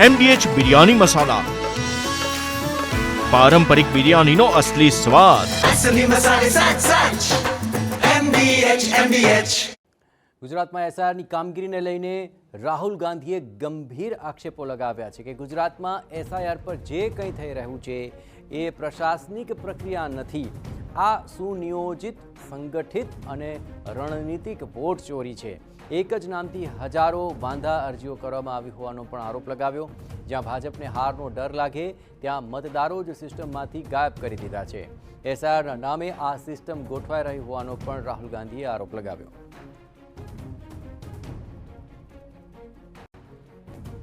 MDH biryani મસાલા, પારંપરિક બિરયાનીનો અસલી સ્વાદ. असली मसाले साथ साथ MDH ગુજરાતમાં એસઆઈઆરની કામગીરીને લઈને રાહુલ ગાંધીએ ગંભીર આક્ષેપો લગાવ્યા છે કે ગુજરાતમાં એસઆઈઆર પર જે કંઈ થઈ રહ્યું છે એ પ્રશાસનિક પ્રક્રિયા નથી, આ સુનિયોજિત, સંગઠિત અને રણનીતિક વોટ ચોરી છે. એક જ નામથી હજારો વાંધા અરજીઓ કરવામાં આવી હોવાનો પણ આરોપ લગાવ્યો. જ્યાં ભાજપને હારનો ડર લાગે ત્યાં મતદારો જ સિસ્ટમમાંથી ગાયબ કરી દીધા છે. એસઆઈઆરના નામે આ સિસ્ટમ ગોઠવાઈ રહી હોવાનો પણ રાહુલ ગાંધીએ આરોપ લગાવ્યો.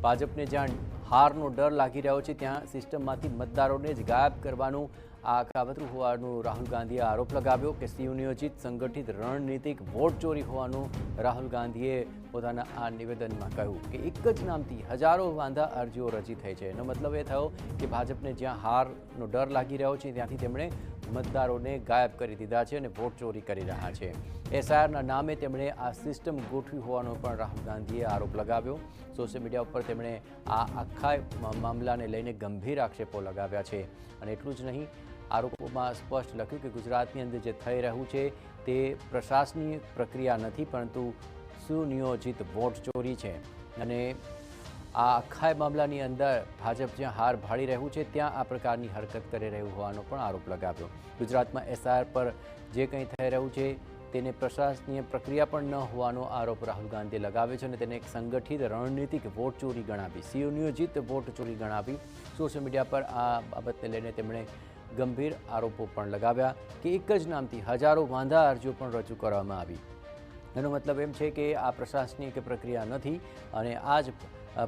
ભાજપને જ્યાં હારનો ડર લાગી રહ્યો છે ત્યાં સિસ્ટમમાંથી મતદારોને જ ગાયબ કરવાનું આ કાવતરું હોવાનું રાહુલ ગાંધીએ આરોપ લગાવ્યો કે સુનિયોજિત, સંગઠિત, રણનીતિક વોટ ચોરી હોવાનું રાહુલ ગાંધીએ પોતાના આ નિવેદનમાં કહ્યું કે એક જ નામથી હજારો વાંધા અરજીઓ રજી થઈ છે. એનો મતલબ એ થયો કે ભાજપને જ્યાં હારનો ડર લાગી રહ્યો છે ત્યાંથી તેમણે મતદારોને ગાયબ કરી દીધા છે અને વોટ ચોરી કરી રહ્યા છે. એસઆઈઆરના નામે તેમણે આ સિસ્ટમ ગોઠવી હોવાનો પણ રાહુલ ગાંધીએ આરોપ લગાવ્યો. સોશિયલ મીડિયા ઉપર તેમણે આ આખા મામલાને લઈને ગંભીર આક્ષેપો લગાવ્યા છે. અને એટલું જ નહીં, આરોપોમાં સ્પષ્ટ લખ્યું કે ગુજરાતની અંદર જે થઈ રહ્યું છે તે પ્રશાસનિક પ્રક્રિયા નથી પરંતુ સુનિયોજિત વોટ ચોરી છે. અને આ આખા મામલાની અંદર ભાજપ જ્યાં હાર ભાળી રહ્યું છે ત્યાં આ પ્રકારની હરકત કરી રહ્યું હોવાનો પણ આરોપ લગાવ્યો. ગુજરાતમાં એસઆઈઆર પર જે કંઈ થઈ રહ્યું છે તેને પ્રશાસનીય પ્રક્રિયા પણ ન હોવાનો આરોપ રાહુલ ગાંધીએ લગાવ્યો છે અને તેને એક સંગઠિત, રણનીતિક વોટ ચોરી ગણાવી, સુનિયોજિત વોટ ચોરી ગણાવી. સોશિયલ મીડિયા પર આ બાબતને લઈને તેમણે ગંભીર આરોપો પણ લગાવ્યા કે એક જ નામથી હજારો વાંધા અરજીઓ પણ રજૂ કરવામાં આવી. એનો મતલબ એમ છે કે આ પ્રશાસનિક પ્રક્રિયા નથી અને આ જ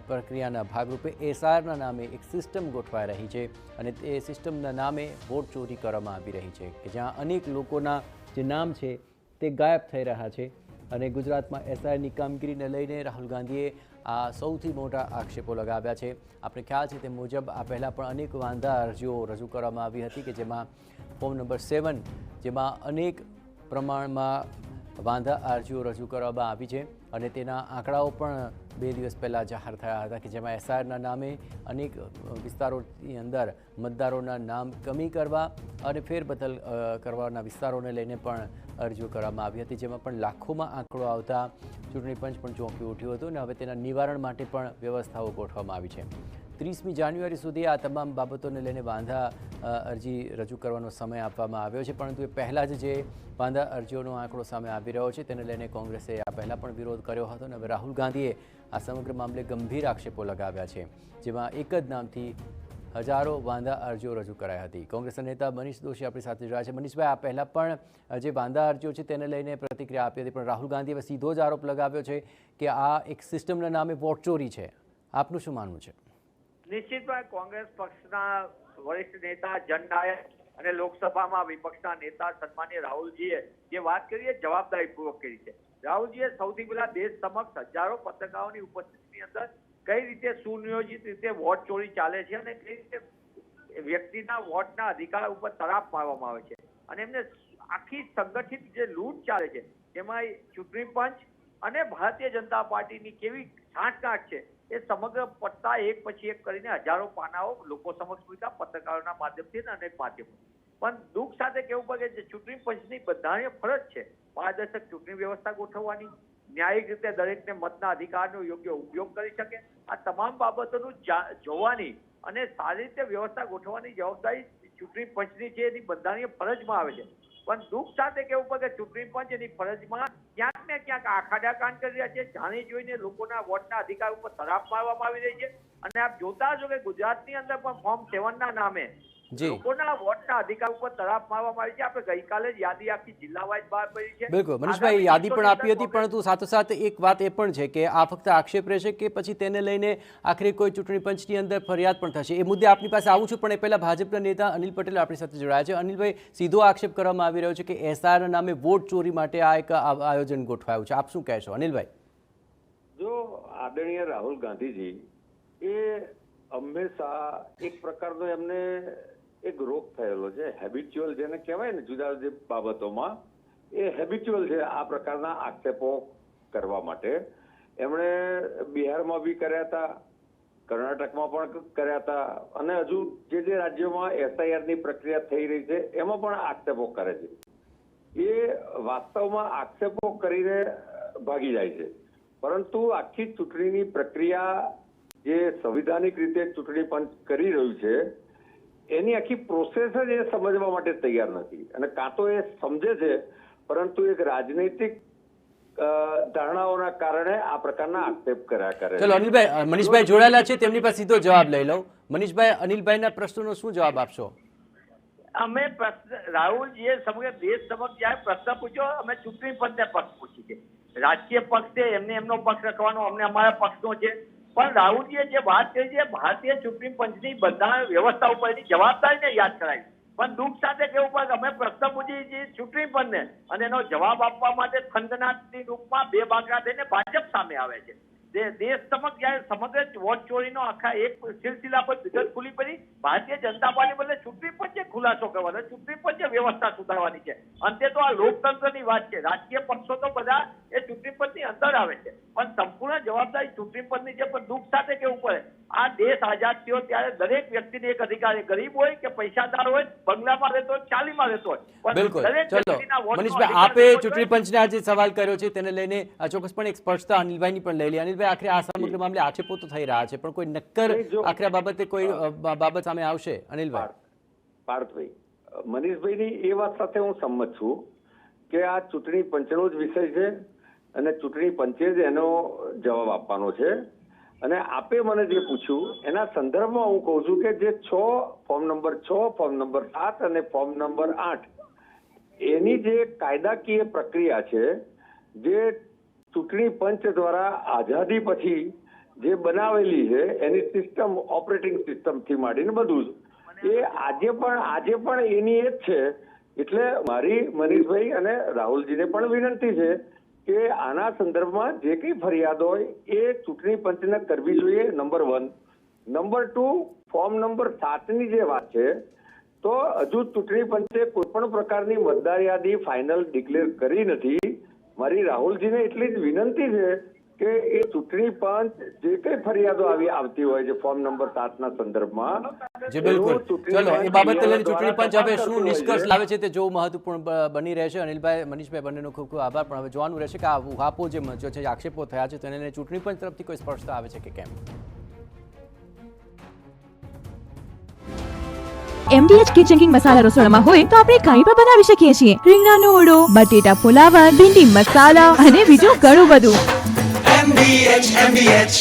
પ્રક્રિયાના ભાગરૂપે એસઆઈઆરના નામે એક સિસ્ટમ ગોઠવાઈ રહી છે અને તે સિસ્ટમના નામે વોટ ચોરી કરવામાં આવી રહી છે કે જ્યાં અનેક લોકોના જે નામ છે તે ગાયબ થઈ રહ્યા છે. અને ગુજરાતમાં એસઆઈઆરની કામગીરીને લઈને રાહુલ ગાંધીએ આ સૌથી મોટા આક્ષેપો લગાવ્યા છે. આપણે ખ્યાલ છે તે મુજબ આ પહેલાં પણ અનેક વાંધા અરજીઓ રજૂ કરવામાં આવી હતી કે જેમાં ફોર્મ નંબર 7 જેમાં અનેક પ્રમાણમાં વાંધા અરજીઓ રજૂ કરવામાં આવી છે અને તેના આંકડાઓ પણ 2 દિવસ પહેલાં જાહેર થયા હતા કે જેમાં એસઆઈઆરના નામે અનેક વિસ્તારોની અંદર મતદારોના નામ કમી કરવા અને ફેરબદલ કરવાના વિસ્તારોને લઈને પણ અરજીઓ કરવામાં આવી હતી, જેમાં પણ લાખોમાં આંકડો આવતા ચૂંટણી પંચ પણ ચોંકી ઉઠ્યું હતું અને હવે તેના નિવારણ માટે પણ વ્યવસ્થાઓ ગોઠવવામાં આવી છે. 30મી જાન્યુઆરી સુધી આ તમામ બાબતોને લઈને વાંધા અરજી રજૂ કરવાનો સમય આપવામાં આવ્યો છે, પરંતુ એ પહેલાં જ જે વાંધા અરજીઓનો આંકડો સામે આવી રહ્યો છે તેને લઈને કોંગ્રેસે આ પહેલાં પણ વિરોધ કર્યો હતો અને હવે રાહુલ ગાંધીએ આ સમગ્ર મામલે ગંભીર આક્ષેપો લગાવ્યા છે, જેમાં એક જ નામથી હજારો વાંધા અરજીઓ રજૂ કરાઈ હતી. કોંગ્રેસના નેતા મનીષ દોશી આપણી સાથે જોડાયા છે. મનીષભાઈ, આ પહેલાં પણ જે વાંધા અરજીઓ છે તેને લઈને પ્રતિક્રિયા આપી હતી, પણ રાહુલ ગાંધીએ સીધો જ આરોપ લગાવ્યો છે કે આ એક સિસ્ટમના નામે વોટ ચોરી છે. આપનું શું માનવું છે? નિશ્ચિતપણે કોંગ્રેસ પક્ષના વરિષ્ઠ નેતા, જનનાયક અને લોકસભામાં વિપક્ષના નેતા સન્માનીય રાહુલજીએ જે વાત કરી એ જવાબદારીપૂર્વક કરી છે. રાહુલજીએ સૌથી પહેલા દેશ સમક્ષ હજારો પત્રકારોની ઉપસ્થિતિની અંદર કઈ રીતે સુનિયોજિત રીતે વોટ ચોરી ચાલે છે અને કઈ રીતે વ્યક્તિના વોટના અધિકાર ઉપર તરાપ મારવામાં આવે છે અને એમને આખી સંગઠિત જે લૂંટ ચાલે છે તેમાં ચૂંટણી પંચ અને ભારતીય જનતા પાર્ટીની કેવી સાંઠગાંઠ છે એ સમગ્ર પત્તા એક પછી એક કરીને હજારો પાનાઓ લોકો સમક્ષ મૂક્યા પત્રકારોના માધ્યમથી અને અનેક માધ્યમો. પણ દુઃખ સાથે કહેવું પડે કે ચૂંટણી પંચની બધાની ફરજ છે પારદર્શક ચૂંટણી વ્યવસ્થા ગોઠવવાની, ન્યાયિક રીતે દરેકને મતના અધિકારનો યોગ્ય ઉપયોગ કરી શકે, આ તમામ બાબતોનું જોવાની અને સારી રીતે વ્યવસ્થા ગોઠવવાની જવાબદારી ચૂંટણી પંચની છે, એની બંધારણીય ફરજમાં આવે છે. પણ દુઃખ સાથે કહેવું પડે કે ચૂંટણી પંચ એની ફરજમાં ક્યાંક ને ક્યાંક આખાડા કાંડ કરી રહ્યા છે, જાણી જોઈને લોકોના વોટના અધિકાર ઉપર તરાપ મારવામાં આવી રહી છે. અને આપ જોતા હશો કે ગુજરાતની અંદર પણ ફોર્મ 7 ના નામે લોકોના વોટના અધિકાર ઉપર તરાપ મારવામાં આવી છે. આપણે ગઈકાલે જ યાદી આખી જિલ્લા વાઇઝ બહાર પડી છે. બિલકુલ મનીષભાઈ, યાદી પણ આપી હતી, પરંતુ સાથોસાથ એક વાત એ પણ છે કે આ ફક્ત આક્ષેપ રહેશે કે પછી તેને લઈને આખરે કોઈ ચૂંટણી પંચની અંદર ફરિયાદ પણ થશે? એ મુદ્દે આપની પાસે આવું છું, પણ એ પહેલા ભાજપના નેતા અનિલ પટેલ આપણી સાથે જોડાયા છે. અનિલભાઈ, સીધો આક્ષેપ કરવામાં આવી રહ્યો છે કે એસઆઈઆરના નામે વોટ ચોરી માટે આ એક આયોજન ગોઠવાયું છે. આપ શું કહેશો અનિલભાઈ? જો આદરણીય રાહુલ ગાંધીજી એ હંમેશા એક પ્રકારનો એમને એક રોગ થયેલો છે, હેબિચ્યુઅલ જેને કહેવાય ને જુદા જુદી બાબતોમાં, એ હેબિચ્યુઅલ છે આ પ્રકારના આક્ષેપો કરવા માટે. એમણે બિહારમાં બી કર્યા હતા, કર્ણાટકમાં પણ કર્યા હતા અને હજુ જે રાજ્યોમાં SIR ની પ્રક્રિયા થઈ રહી છે એમાં પણ આક્ષેપો કરે છે. એ વાસ્તવમાં આક્ષેપો કરીને ભાગી જાય છે, પરંતુ આખી ચૂંટણીની પ્રક્રિયા જે સંવિધાનિક રીતે ચૂંટણી પંચ કરી રહ્યું છે એની આખી પ્રોસેસ જ એ સમજવા માટે તૈયાર નથી, અને કાં તો એ સમજે છે પરંતુ એક રાજનૈતિક ધારણાઓના કારણે આ પ્રકારના આક્ષેપ કર્યા કરે. ચલો અનિલભાઈ, મનીષભાઈ જોડાયેલા છે, તેમની પાસે સીધો જવાબ લઈ લઉં. મનીષભાઈ, અનિલભાઈના પ્રશ્નનો શું જવાબ આપશો? અમે રાહુલજીએ સમગ્ર દેશ સમક્ષ જ્યારે પ્રશ્ન પૂછ્યો, અમે ચૂંટણી પંચને પક્ષ પૂછી છે. રાજકીય પક્ષ છે, એમને એમનો પક્ષ રખવાનો, અમને અમારા પક્ષનો છે. પણ રાહુલજીએ જે વાત કરી છે ભારતીય ચૂંટણી પંચની બંધારણ વ્યવસ્થા ઉપરની જવાબદારીને યાદ કરાવી. પણ દુઃખ સાથે કેવું પડે, અમે પ્રશ્ન પૂછીએ છીએ ચૂંટણી પંચને અને એનો જવાબ આપવા માટે ખંડનાથની રૂપમાં બે બાકડા થઈને ભાજપ સામે આવે છે. દેશ સમક્ષ જયારે સમગ્ર વોટ ચોરીનો આખા એક સિલસિલા પર વિગત ખુલી પડી, ભારતીય જનતા પાર્ટી બદલે ચૂંટણી પંચે ખુલાસો કરવાનો, ચૂંટણી પંચે વ્યવસ્થા સુધારવાની છે. અંતે તો આ લોકતંત્રની વાત છે. રાજકીય પક્ષો તો બધા એ ચૂંટણી પંચની અંદર આવે છે, પણ સંપૂર્ણ જવાબદારી ચૂંટણી પંચની છે. પણ દુઃખ સાથે કેવું પડે, આ દેશ આઝાદ થયો ત્યારે દરેક વ્યક્તિને એક અધિકાર, ગરીબ હોય કે પૈસાદાર હોય, બંગલામાં રહેતો હોય, ચાલીમાં રહેતો હોય, બિલકુલ. દરેક ચલો વ્યક્તિના વોટનો મનીષભાઈ, અધિકાર આપે રહેવો ચૂંટણી જોઈએ. પંચને આજે સવાલ કર્યો છે, તેને લઈને ચોક્કસપણે એક સ્પષ્ટતા અનિલભાઈની પણ લઈ લે. અનિલભાઈ, આખરે આ સમગ્ર મામલે આક્ષેપો તો થઈ રહ્યા છે, પણ કોઈ નક્કર આખરે આ બાબતે કોઈ બાબત સામે આવશે? અનિલભાઈ. પાર્થભાઈ, મનીષભાઈની એ વાત સાથે હું સંમત છું કે આ ચૂંટણી પંચનો જ વિષય છે અને ચૂંટણી પંચે જ એનો જવાબ આપવાનો છે. અને આપે મને જે પૂછ્યું એના સંદર્ભમાં હું કહું છું કે જે ફોર્મ નંબર 6, ફોર્મ નંબર 7 અને ફોર્મ નંબર 8 એની જે કાયદાકીય પ્રક્રિયા છે, જે ચૂંટણી પંચ દ્વારા આઝાદી પછી જે બનાવેલી છે એની સિસ્ટમ, ઓપરેટિંગ સિસ્ટમથી માંડીને બધું જ એ આજે પણ એની એ જ છે. એટલે મારી મનીષભાઈ અને રાહુલજીને પણ વિનંતી છે કે આના સંદર્ભમાં જે કઈ ફરિયાદ હોય એ ચૂંટણી પંચને કરવી જોઈએ, નંબર 1. નંબર 2, ફોર્મ નંબર 7ની જે વાત છે, તો હજુ ચૂંટણી પંચે કોઈ પણ પ્રકારની મતદાર યાદી ફાઇનલ ડિક્લેર કરી નથી. મારી રાહુલજીને એટલી જ વિનંતી છે કે એ ચૂંટણી પંચ જે કઈ ફરિયાદો આવતી હોય છે ફોર્મ નંબર 7ના સંદર્ભમાં, જી બિલકુલ. ચલો એ બાબતે લઈને ચૂંટણી પંચ હવે શું નિષ્કર્ષ લાવે છે તે જોવું મહત્વપૂર્ણ બની રહેશે. અનિલભાઈ, મનીષભાઈ બંનેનો ખૂબ ખૂબ આભાર. પણ હવે જોવાનું રહેશે કે આ ઉહાપો જે મચ્યો છે, આક્ષેપો થયા છે, તેને લઈને ચૂંટણી પંચ તરફથી કોઈ સ્પષ્ટતા આવે છે કે કેમ. MDH કિચન કિંગ મસાલા રસોડામાં હોય તો આપણે કંઈ પણ બનાવી શકીએ છીએ. રીંગણાનો ઓળો, બટેટા ફુલાવર, ભીંડી મસાલા અને બીજું ઘણું બધું. MDH